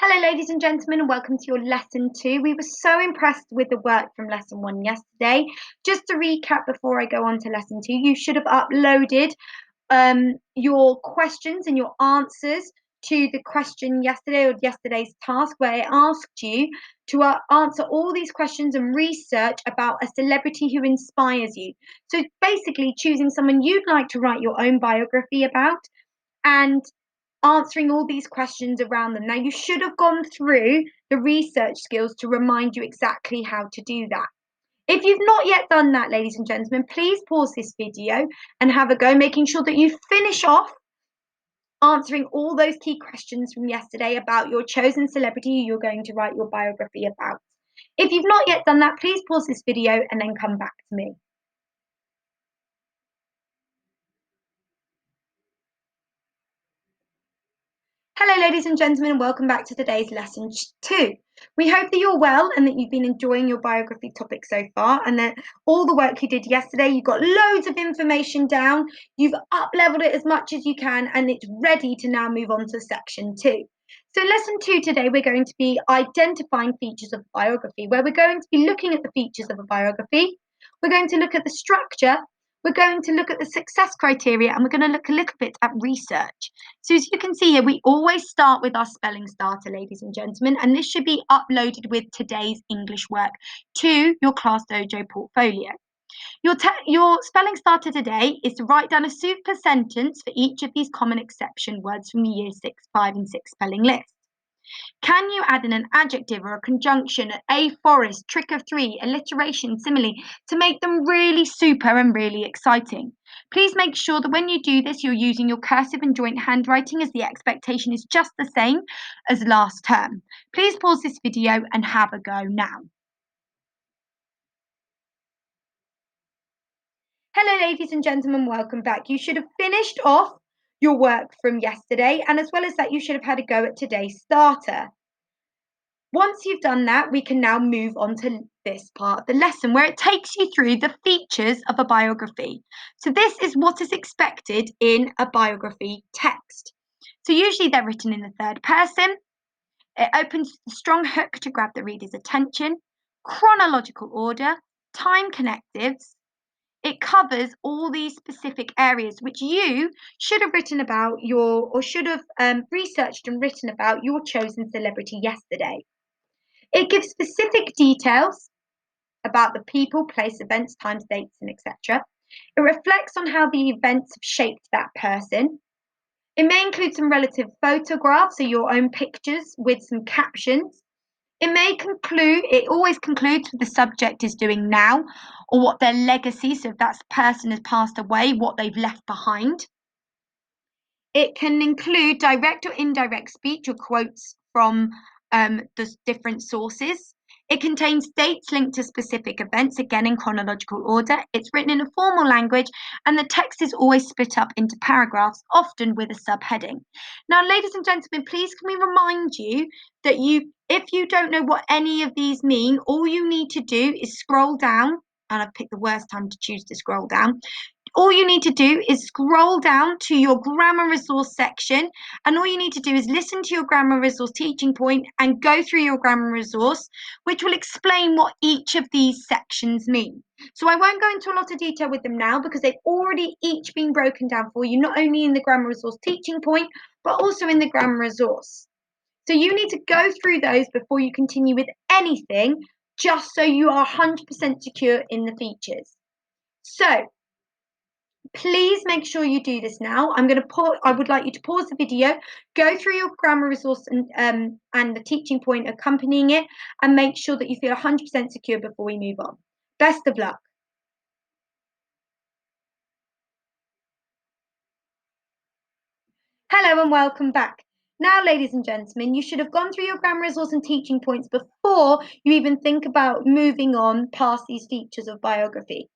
Hello, ladies and gentlemen, and welcome to your lesson 2. We were so impressed with the work from lesson 1 yesterday. Just to recap before I go on to lesson 2, you should have uploaded your questions and your answers to the question yesterday or yesterday's task, where it asked you to answer all these questions and research about a celebrity who inspires you. So basically choosing someone you'd like to write your own biography about and answering all these questions around them. Now, you should have gone through the research skills to remind you exactly how to do that. If you've not yet done that, ladies and gentlemen, please pause this video and have a go, making sure that you finish off answering all those key questions from yesterday about your chosen celebrity you're going to write your biography about. If you've not yet done that, please pause this video and then come back to me. Hello, ladies and gentlemen, welcome back to today's lesson 2. We hope that you're well and that you've been enjoying your biography topic so far, and that all the work you did yesterday, you got loads of information down, you've up-leveled it as much as you can, and it's ready to now move on to section 2. So lesson 2 today, we're going to be identifying features of biography, where we're going to be looking at the features of a biography. We're going to look at the structure. We're going to look at the success criteria, and we're going to look a little bit at research. So as you can see here, we always start with our spelling starter, ladies and gentlemen, and this should be uploaded with today's English work to your Class Dojo portfolio. Your spelling starter today is to write down a super sentence for each of these common exception words from the Year 6, 5 and 6 spelling list. Can you add in an adjective or a conjunction, a forest, trick of three, alliteration, simile, to make them really super and really exciting? Please make sure that when you do this, you're using your cursive and joint handwriting, as the expectation is just the same as last term. Please pause this video and have a go now. Hello, ladies and gentlemen, welcome back. You should have finished off your work from yesterday, and as well as that, you should have had a go at today's starter. Once you've done that, we can now move on to this part of the lesson, where it takes you through the features of a biography. So this is what is expected in a biography text. So usually they're written in the third person. It opens with a strong hook to grab the reader's attention, chronological order, time connectives. It covers all these specific areas which you should have written about should have researched and written about your chosen celebrity yesterday. It gives specific details about the people, place, events, times, dates, and etc. It reflects on how the events have shaped that person. It may include some relative photographs or your own pictures with some captions. It always concludes with the subject is doing now, or what their legacy, so if that person has passed away, what they've left behind. It can include direct or indirect speech or quotes from the different sources. It contains dates linked to specific events, again in chronological order. It's written in a formal language, and the text is always split up into paragraphs, often with a subheading. Now, ladies and gentlemen, please can we remind you that if you don't know what any of these mean, all you need to do is scroll down, and I've picked the worst time to choose to scroll down. All you need to do is scroll down to your grammar resource section, and all you need to do is listen to your grammar resource teaching point and go through your grammar resource, which will explain what each of these sections mean. So I won't go into a lot of detail with them now, because they've already each been broken down for you, not only in the grammar resource teaching point, but also in the grammar resource. So you need to go through those before you continue with anything, just so you are 100% secure in the features. So please make sure you do this now. I would like you to pause the video, go through your grammar resource and the teaching point accompanying it, and make sure that you feel 100% secure before we move on. Best of luck. Hello and welcome back. Now, ladies and gentlemen, you should have gone through your grammar resource and teaching points before you even think about moving on past these features of biography.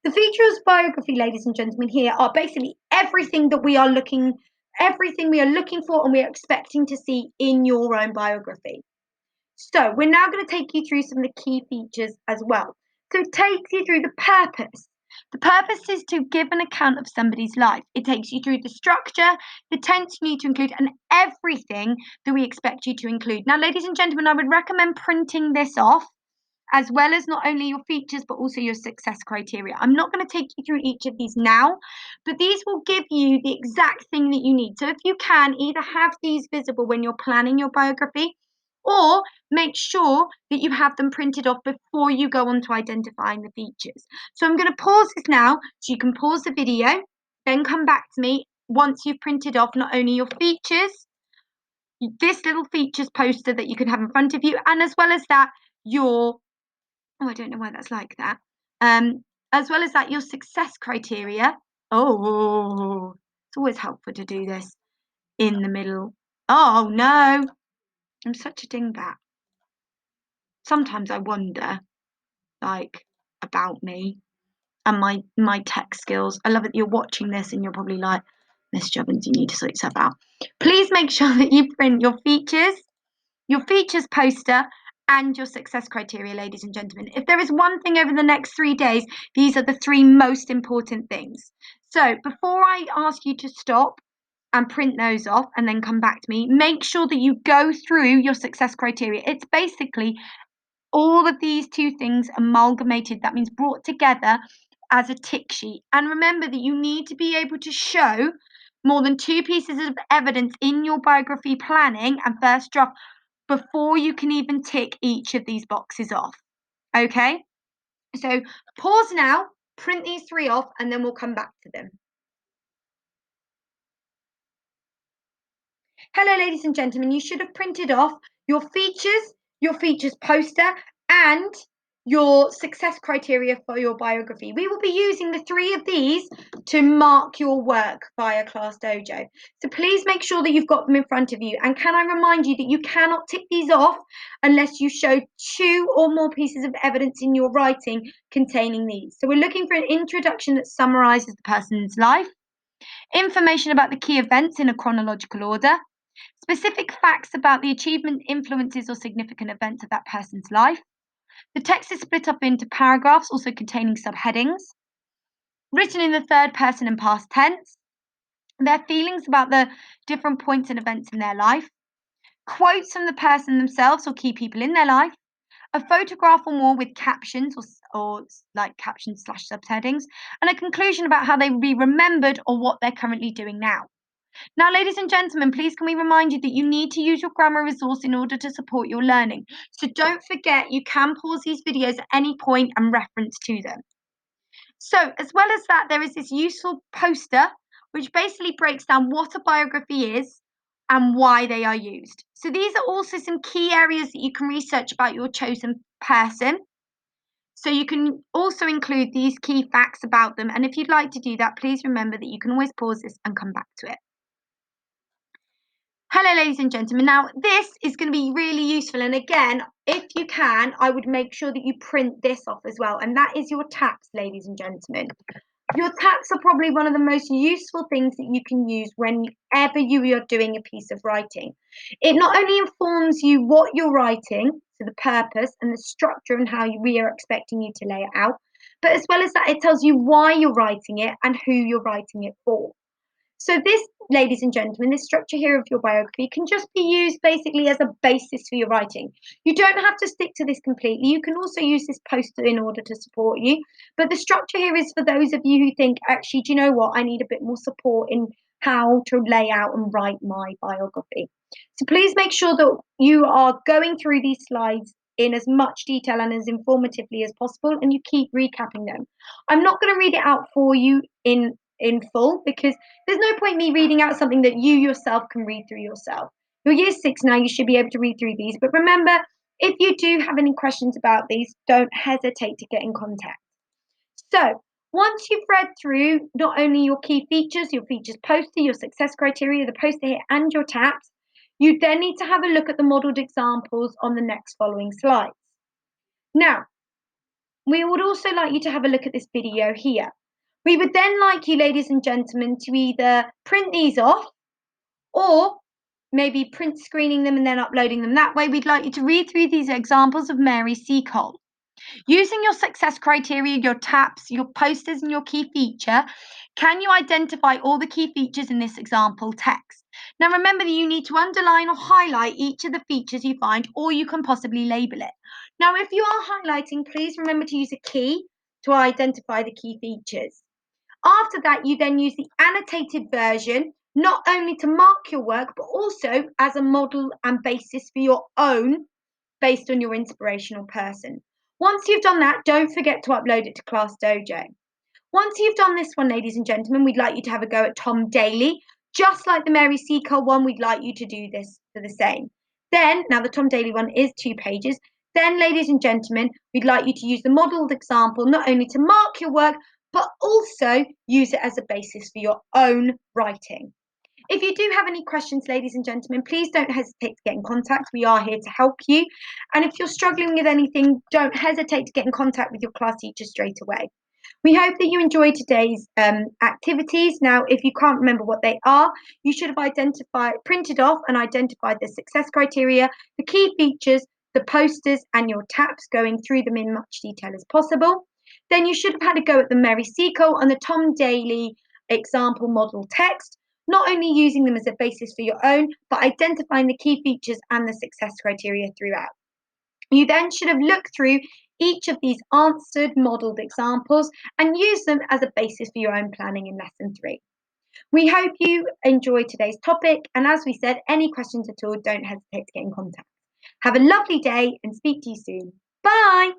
The features of biography, ladies and gentlemen, here are basically everything we are looking for and we are expecting to see in your own biography. So we're now going to take you through some of the key features as well. So it takes you through the purpose. The purpose is to give an account of somebody's life. It takes you through the structure, the tense you need to include, and everything that we expect you to include. Now, ladies and gentlemen, I would recommend printing this off, as well as not only your features, but also your success criteria. I'm not going to take you through each of these now, but these will give you the exact thing that you need. So if you can, either have these visible when you're planning your biography, or make sure that you have them printed off before you go on to identifying the features. So I'm going to pause this now, so you can pause the video, then come back to me once you've printed off not only your features, this little features poster that you can have in front of you, and as well as that, your I don't know why that's like that. As well as that, your success criteria. Oh, it's always helpful to do this in the middle. Oh no, I'm such a dingbat. Sometimes I wonder, like, about me and my tech skills. I love it. You're watching this and you're probably like, Miss Jubbins, you need to sort yourself out. Please make sure that you print your features poster, and your success criteria, ladies and gentlemen. If there is one thing over the next 3 days, these are the 3 most important things. So before I ask you to stop and print those off and then come back to me, make sure that you go through your success criteria. It's basically all of these 2 things amalgamated, that means brought together as a tick sheet. And remember that you need to be able to show more than 2 pieces of evidence in your biography planning and first draft before you can even tick each of these boxes off. Okay? So pause now, print these 3 off, and then we'll come back to them. Hello, ladies and gentlemen. You should have printed off your features poster, and your success criteria for your biography. We will be using the 3 of these to mark your work via Class Dojo. So please make sure that you've got them in front of you. And can I remind you that you cannot tick these off unless you show 2 or more pieces of evidence in your writing containing these. So we're looking for an introduction that summarises the person's life, information about the key events in a chronological order, specific facts about the achievement, influences, or significant events of that person's life. The text is split up into paragraphs, also containing subheadings, written in the third person and past tense, their feelings about the different points and events in their life, quotes from the person themselves or key people in their life, a photograph or more with captions or like captions / subheadings, and a conclusion about how they will be remembered or what they're currently doing now. Now, ladies and gentlemen, please can we remind you that you need to use your grammar resource in order to support your learning. So don't forget, you can pause these videos at any point and reference to them. So as well as that, there is this useful poster, which basically breaks down what a biography is and why they are used. So these are also some key areas that you can research about your chosen person. So you can also include these key facts about them. And if you'd like to do that, please remember that you can always pause this and come back to it. Hello, ladies and gentlemen. Now, this is going to be really useful. And again, if you can, I would make sure that you print this off as well. And that is your taps, ladies and gentlemen. Your taps are probably one of the most useful things that you can use whenever you are doing a piece of writing. It not only informs you what you're writing, so the purpose and the structure and how we are expecting you to lay it out, but as well as that, it tells you why you're writing it and who you're writing it for. So this, ladies and gentlemen, this structure here of your biography can just be used basically as a basis for your writing. You don't have to stick to this completely. You can also use this poster in order to support you. But the structure here is for those of you who think, actually, do you know what? I need a bit more support in how to lay out and write my biography. So please make sure that you are going through these slides in as much detail and as informatively as possible, and you keep recapping them. I'm not going to read it out for you in full, because there's no point me reading out something that you yourself can read through yourself. You're year 6 now, you should be able to read through these. But remember, if you do have any questions about these, don't hesitate to get in contact. So once you've read through not only your key features, your features poster, your success criteria, the poster here, and your taps, you then need to have a look at the modelled examples on the next following slides. Now, we would also like you to have a look at this video here. We would then like you, ladies and gentlemen, to either print these off or maybe print screening them and then uploading them. That way, we'd like you to read through these examples of Mary Seacole. Using your success criteria, your TAPs, your posters, and your key feature, can you identify all the key features in this example text? Now remember that you need to underline or highlight each of the features you find, or you can possibly label it. Now if you are highlighting, please remember to use a key to identify the key features. After that, you then use the annotated version, not only to mark your work, but also as a model and basis for your own, based on your inspirational person. Once you've done that, don't forget to upload it to Class Dojo. Once you've done this one, ladies and gentlemen, we'd like you to have a go at Tom Daly. Just like the Mary Seacole one, we'd like you to do this for the same. Then, now the Tom Daly one is 2 pages. Then, ladies and gentlemen, we'd like you to use the modelled example not only to mark your work, but also use it as a basis for your own writing. If you do have any questions, ladies and gentlemen, please don't hesitate to get in contact. We are here to help you. And if you're struggling with anything, don't hesitate to get in contact with your class teacher straight away. We hope that you enjoyed today's activities. Now, if you can't remember what they are, you should have printed off and identified the success criteria, the key features, the posters, and your TAPs, going through them in much detail as possible. Then you should have had a go at the Mary Seacole and the Tom Daly example model text, not only using them as a basis for your own, but identifying the key features and the success criteria throughout. You then should have looked through each of these answered modelled examples and used them as a basis for your own planning in lesson 3. We hope you enjoyed today's topic, and as we said, any questions at all, don't hesitate to get in contact. Have a lovely day and speak to you soon. Bye!